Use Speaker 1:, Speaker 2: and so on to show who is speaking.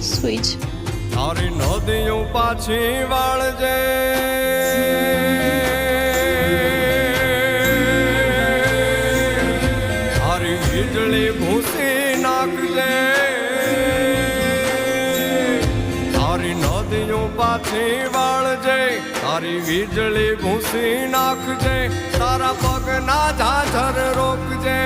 Speaker 1: સુઈ જ.
Speaker 2: તારી નદીઓ પાછી વાળજે, તારી વીજળી ભૂસી નાખજે, તારી નદીઓ પાછી વાળજે, તારી વીજળી ભૂસી નાખજે, તારા પગના ઝાઝર રોકજે.